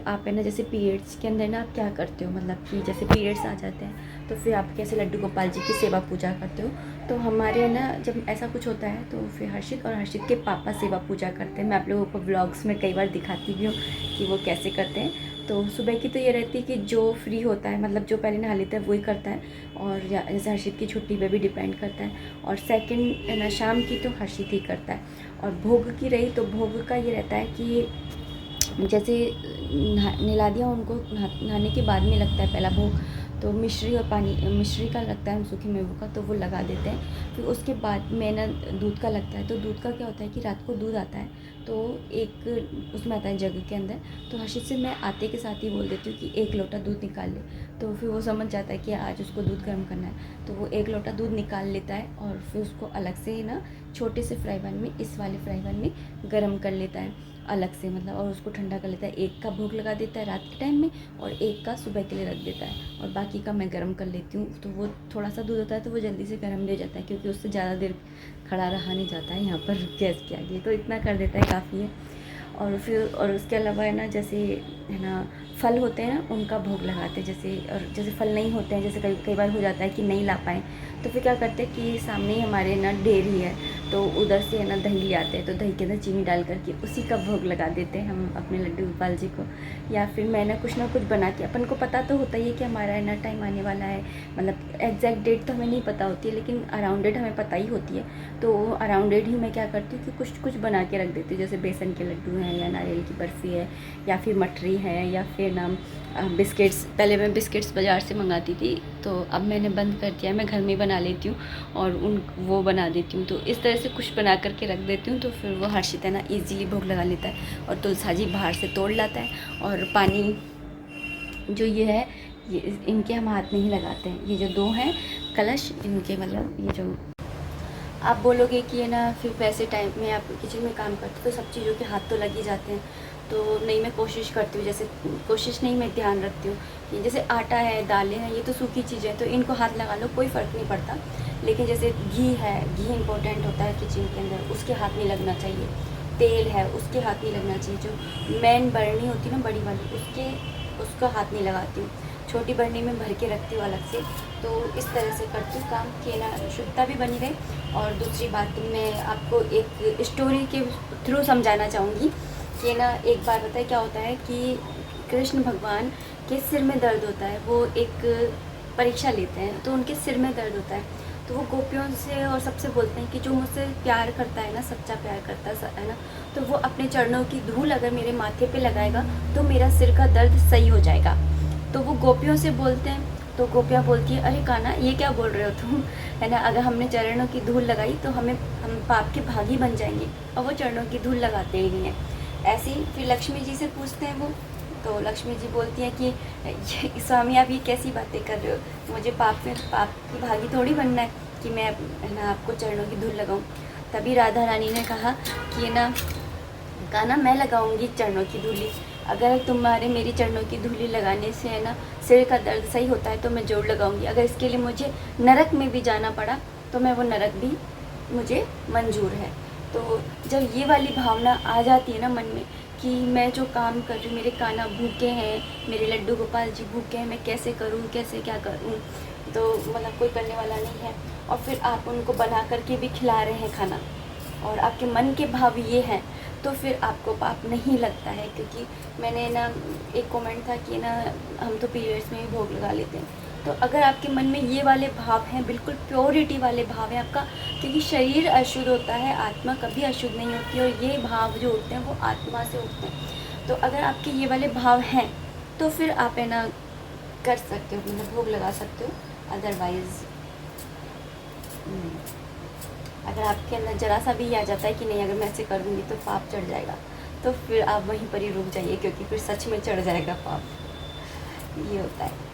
आप है ना जैसे पीरियड्स के अंदर ना आप क्या करते हो, मतलब कि जैसे पीरियड्स आ जाते हैं तो फिर आप कैसे लड्डू गोपाल जी की सेवा पूजा करते हो। तो हमारे ना जब ऐसा कुछ होता है तो फिर हर्षित और हर्षित के पापा सेवा पूजा करते हैं। मैं आप लोगों को व्लॉग्स में कई बार दिखाती भी हूँ कि वो कैसे करते हैं। तो सुबह की तो ये रहती है कि जो फ्री होता है, मतलब जो पहले नहा लेता है वही करता है, और जैसे हर्षित की छुट्टी पे भी डिपेंड करता है। और सेकंड है ना शाम की तो हर्षित ही करता है। और भोग की रही तो भोग का ये रहता है कि जैसे नहला दिया उनको, नहाने के बाद में लगता है पहला भोग, तो मिश्री और पानी, मिश्री का लगता है सूखे मेवों का, तो वो लगा देते हैं। फिर उसके बाद में ना दूध का लगता है। तो दूध का क्या होता है कि रात को दूध आता है तो एक उसमें आता है जग के अंदर, तो हर्षित से मैं आते के साथ ही बोल देती हूँ कि 1 लोटा दूध निकाल ले। तो फिर वो समझ जाता है कि आज उसको दूध गर्म करना है, तो वो 1 लोटा दूध निकाल लेता है और फिर उसको अलग से ना छोटे से फ्राई पैन में, इस वाले फ्राई पैन में गर्म कर लेता है अलग से, मतलब, और उसको ठंडा कर लेता है। 1 का भोग लगा देता है रात के टाइम में और 1 का सुबह के लिए रख देता है, और बाकी का मैं गर्म कर लेती हूँ। तो वो थोड़ा सा दूध होता है तो वो जल्दी से गर्म भी हो जाता है, क्योंकि उससे ज़्यादा देर खड़ा रहा नहीं जाता है यहाँ पर गैस के आगे, तो इतना कर देता है काफ़ी है। और फिर और उसके अलावा है ना जैसे है ना फल होते हैं ना उनका भोग लगाते हैं, जैसे, और जैसे फल नहीं होते हैं, जैसे कई कई बार हो जाता है कि नहीं ला पाएँ, तो फिर क्या करते हैं कि सामने ही हमारे ना डेयरी है, तो उधर से है ना दही ले आते हैं, तो दही के अंदर चीनी डाल करके उसी का भोग लगा देते हैं हम अपने लड्डू गोपाल जी को। या फिर मैं ना कुछ बना के, अपन को पता तो होता ही है कि हमारा है ना टाइम आने वाला है, मतलब एग्जैक्ट डेट तो हमें नहीं पता होती है, लेकिन अराउंडेड हमें पता ही होती है। तो अराउंडेड ही मैं क्या करती हूँ कि कुछ बना के रख देती हूँ, जैसे बेसन के लड्डू हैं या नारियल की बर्फ़ी है या फिर मठरी है या फिर ना बिस्किट्स। पहले मैं बिस्किट्स बाज़ार से मंगाती थी, तो अब मैंने बंद कर दिया है, मैं घर में बना लेती हूँ और वो बना देती हूँ। तो इस तरह से कुछ बना करके रख देती हूँ, तो फिर वो हर्षित है ना ईज़िली भोग लगा लेता है। और तुलसा जी बाहर से तोड़ लाता है, और पानी जो ये है ये इनके हम हाथ में ही लगाते हैं। ये जो 2 हैं कलश, इनके मतलब ये जो आप बोलोगे कि है ना फिर वैसे टाइम में आप किचन में काम करते हो तो सब चीज़ों के हाथ तो लग ही जाते हैं। तो नहीं, मैं कोशिश करती हूँ, जैसे कोशिश नहीं, मैं ध्यान रखती हूँ कि जैसे आटा है, दालें हैं, ये तो सूखी चीज़ें हैं, तो इनको हाथ लगा लो कोई फ़र्क नहीं पड़ता। लेकिन जैसे घी है, घी इंपॉर्टेंट होता है किचन के अंदर, उसके हाथ नहीं लगना चाहिए। तेल है, उसके हाथ नहीं लगना चाहिए। जो मेन बरनी होती है ना बड़ी वाली, उसका हाथ नहीं लगाती हूँ। छोटी बरनी में भर के रखती हूँ अलग से। तो इस तरह से करती हूँ काम कि ना शुद्धता भी बनी रहे। और दूसरी बात, मैं आपको एक स्टोरी के थ्रू समझाना चाहूँगी कि ना एक बार पता है क्या होता है कि कृष्ण भगवान के सिर में दर्द होता है, वो एक परीक्षा लेते हैं, तो उनके सिर में दर्द होता है। तो वो गोपियों से और सबसे बोलते हैं कि जो मुझसे प्यार करता है ना, सच्चा प्यार करता है ना, तो वो अपने चरणों की धूल अगर मेरे माथे पे लगाएगा तो मेरा सिर का दर्द सही हो जाएगा। तो वो गोपियों से बोलते हैं, तो गोपियाँ बोलती है, अरे कान्हा ये क्या बोल रहे हो तुम, है ना, अगर हमने चरणों की धूल लगाई तो हम पाप के भागी बन जाएंगे, और वो चरणों की धूल लगाते ही नहीं है। ऐसे ही फिर लक्ष्मी जी से पूछते हैं वो, तो लक्ष्मी जी बोलती हैं कि स्वामी आप ये कैसी बातें कर रहे हो, मुझे पाप की भागी थोड़ी बनना है कि मैं है ना आपको चरणों की धूल लगाऊं। तभी राधा रानी ने कहा कि ना कान्हा मैं लगाऊंगी चरणों की धूली, अगर तुम्हारे मेरी चरणों की धूली लगाने से है ना सिर का दर्द सही होता है तो मैं जोड़ लगाऊंगी। अगर इसके लिए मुझे नरक में भी जाना पड़ा तो मैं वो नरक भी मुझे मंजूर है। तो जब ये वाली भावना आ जाती है ना मन में कि मैं जो काम कर रही हूँ, मेरे कान्हा भूखे हैं, मेरे लड्डू गोपाल जी भूखे हैं, मैं कैसे करूँ, कैसे क्या करूँ, तो मतलब कोई करने वाला नहीं है। और फिर आप उनको बना करके भी खिला रहे हैं खाना, और आपके मन के भाव ये हैं, तो फिर आपको पाप नहीं लगता है। क्योंकि मैंने ना एक कमेंट था कि ना हम तो पीरियड्स में ही भोग लगा लेते हैं, तो अगर आपके मन में ये वाले भाव हैं, बिल्कुल प्योरिटी वाले भाव हैं आपका, क्योंकि शरीर अशुद्ध होता है, आत्मा कभी अशुद्ध नहीं होती, और ये भाव जो उठते हैं वो आत्मा से उठते हैं। तो अगर आपके ये वाले भाव हैं तो फिर आप है ना कर सकते हो, मतलब भोग लगा सकते हो। अदरवाइज़ अगर आपके अंदर ज़रा सा भी आ जाता है कि नहीं, अगर मैं ऐसे कर दूँगी तो पाप चढ़ जाएगा, तो फिर आप वहीं पर ही रुक जाइए, क्योंकि फिर सच में चढ़ जाएगा पाप, ये होता है।